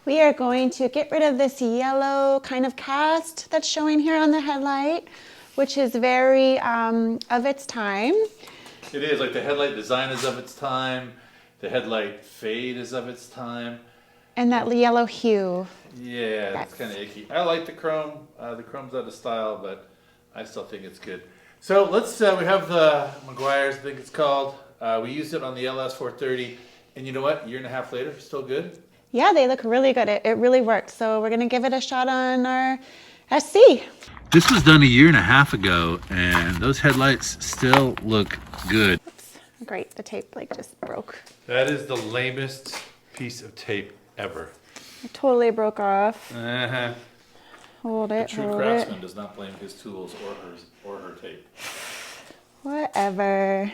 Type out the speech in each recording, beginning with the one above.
We are going to get rid of this yellow kind of cast that's showing here on the headlight, which is very of its time. It is, like the headlight design is of its time, the headlight fade is of its time. And that yellow hue. Yeah, that's kind of icky. I like the chrome. The chrome's out of style, but I still think it's good. So let's, we have the Maguiar's, I think it's called. We used it on the LS430, and you know what? A year and a half later, still good. Yeah, they look really good. It really worked. So we're gonna give it a shot on our SC. This was done a year and a half ago, and those headlights still look good. Oops, great, the tape like just broke. That is the lamest piece of tape ever. It totally broke off. Uh-huh. Hold it, A true hold craftsman it. does not blame his tools or her tape. Whatever.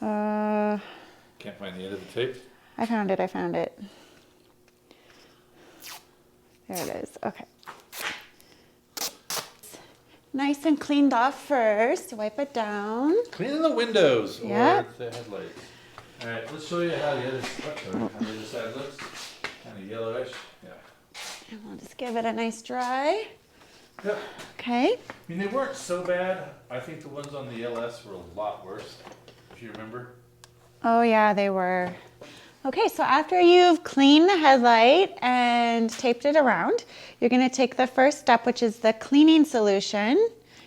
Can't find the end of the tape? I found it, I found it. There it is, okay. Nice and cleaned off first, wipe it down. Cleaning the windows Yep. or the headlights. All right, let's show you how the other side looks. Kind of yellowish. Yeah. And we'll just give it a nice dry. Yep. Okay. I mean, they weren't so bad. I think the ones on the LS were a lot worse, if you remember. Oh yeah, they were. Okay, so after you've cleaned the headlight and taped it around, you're gonna take the first step, which is the cleaning solution.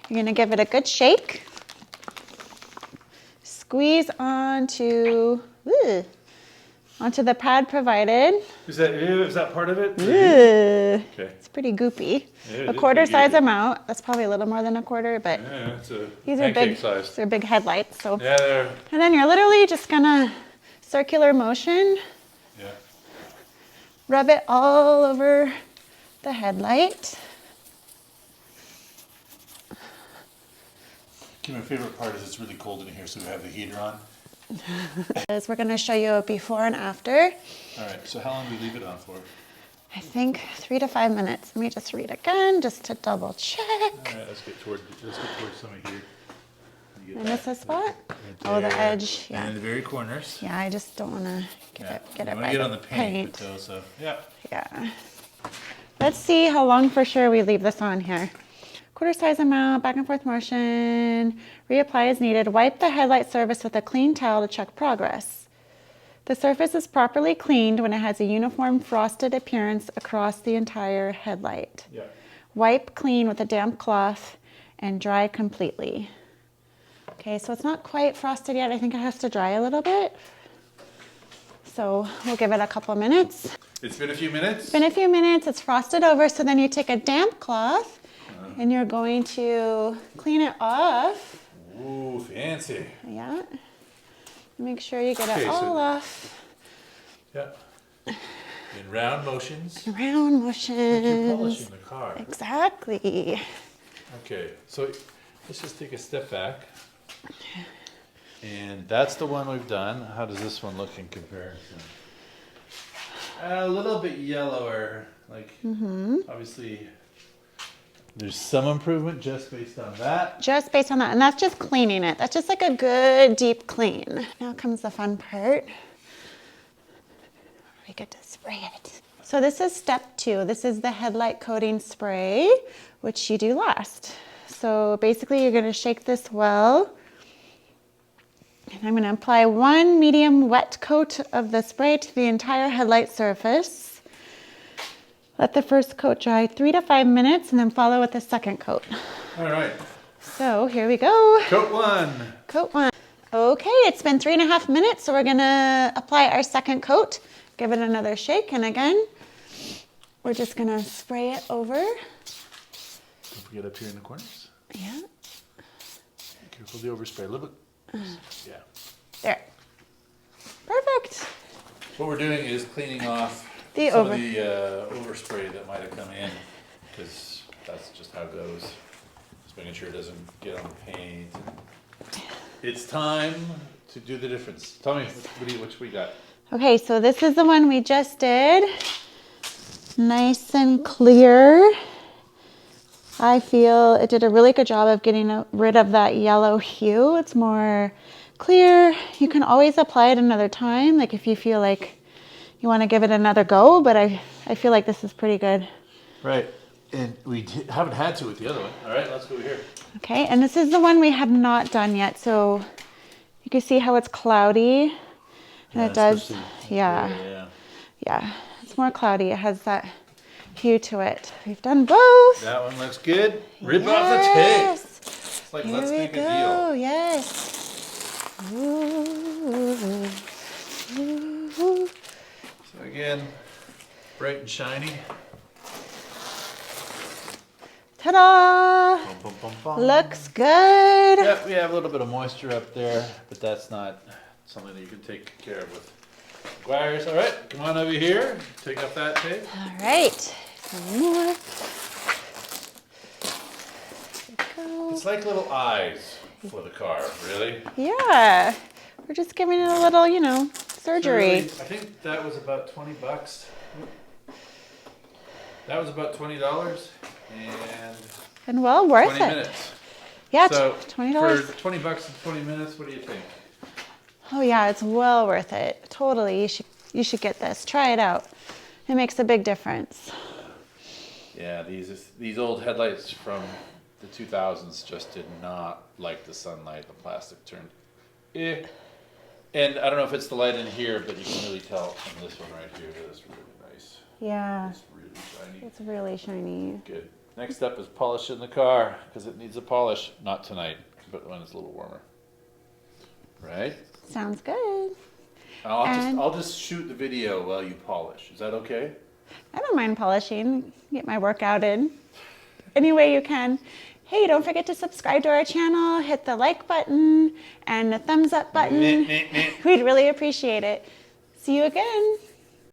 You're gonna give it a good shake. Squeeze onto the pad provided. Is that part of it? Okay. It's Pretty goopy. Yeah, A quarter size amount. That's probably a little more than a quarter, but Yeah, it's a these are big. size. They're big headlights. So. Yeah, they're. And then you're literally just gonna circular motion. Yeah. Rub it all over the headlight. My favorite part is it's really cold in here, so we have the heater on. We're going to show you a before and after. All right, so how long do we leave it on for? I think 3 to 5 minutes. Let me just read again, just to double check. All right, let's get toward some of here. I miss a spot? Right Oh, the there. edge. Yeah. And in the very corners. Yeah, I just don't want to get it You right. get on the paint. Though, so yeah. Yeah. Let's see how long for sure we leave this on here. Quarter size amount, back and forth motion, reapply as needed. Wipe the headlight surface with a clean towel to check progress. The surface is properly cleaned when it has a uniform frosted appearance across the entire headlight. Yeah. Wipe clean with a damp cloth and dry completely. Okay, so it's not quite frosted yet. I think it has to dry a little bit. So we'll give it a couple minutes. It's been a few minutes? It's been a few minutes, it's frosted over, so then you take a damp cloth and you're going to clean it off. Ooh, fancy. Yeah. Make sure you get it all off. Yeah. In round motions. Round motions. Like you're polishing the car. Exactly. Okay, so let's just take a step back. And that's the one we've done. How does this one look in comparison? A little bit yellower. Like, obviously, there's some improvement just based on that. Just based on that, and that's just cleaning it. That's just like a good deep clean. Now comes the fun part. We get to spray it. So this is step 2. This is the headlight coating spray, which you do last. So basically you're gonna shake this well. And I'm gonna apply 1 medium wet coat of the spray to the entire headlight surface. Let the first coat dry 3 to 5 minutes and then follow with the second coat. All right. So here we go. Coat 1. Coat 1. Okay, it's been 3.5 minutes, so we're gonna apply our second coat. Give it another shake, and again, we're just gonna spray it over. Don't forget up here in the corners. Yeah. Careful the overspray. A little bit. Yeah. There. Perfect. What we're doing is cleaning off The some of the overspray that might have come in, because that's just how it goes. Just making sure it doesn't get on the paint. It's time to do the difference. Tell me, which we got? Okay, so this is the one we just did. Nice and clear. I feel it did a really good job of getting rid of that yellow hue. It's more clear. You can always apply it another time. Like if you feel like you you want to give it another go, but I feel like this is pretty good. Right. And we haven't had to with the other one. All right, let's go here. Okay, and this is the one we have not done yet. So you can see how it's cloudy. And it does, yeah. It's more cloudy. It has that hue to it. We've done both. That one looks good. Rip off the tape. It's like, Here let's we make go. a deal. Yes. Ooh. Ooh. So again, bright and shiny. Ta-da! Bum, bum, bum, bum. Looks good. Yeah, we have a little bit of moisture up there, but that's not something that you can take care of with Maguiars. All right, come on over here. Take off that tape. All right. Some more. Go. It's like little eyes for the car, really. Yeah. We're just giving it a little, you know, surgery. So really, I think that was about $20. That was about $20 And well worth 20 it. minutes. Yeah, So $20. for $20 and 20 minutes, what do you think? Oh yeah, it's well worth it. Totally. You should get this. Try it out. It makes a big difference. Yeah, these old headlights from the 2000s just did not like the sunlight. The plastic turned And I don't know if it's the light in here, but you can really tell from this one right here. That's really nice. Yeah. It's really shiny. It's really shiny. Good. Next up is polishing the car, because it needs a polish. Not tonight, but when it's a little warmer. Right? Sounds good. I'll just shoot the video while you polish. Is that okay? I don't mind polishing. Get my workout in. Any way you can. Hey, don't forget to subscribe to our channel, hit the like button and the thumbs up button. We'd really appreciate it. See you again.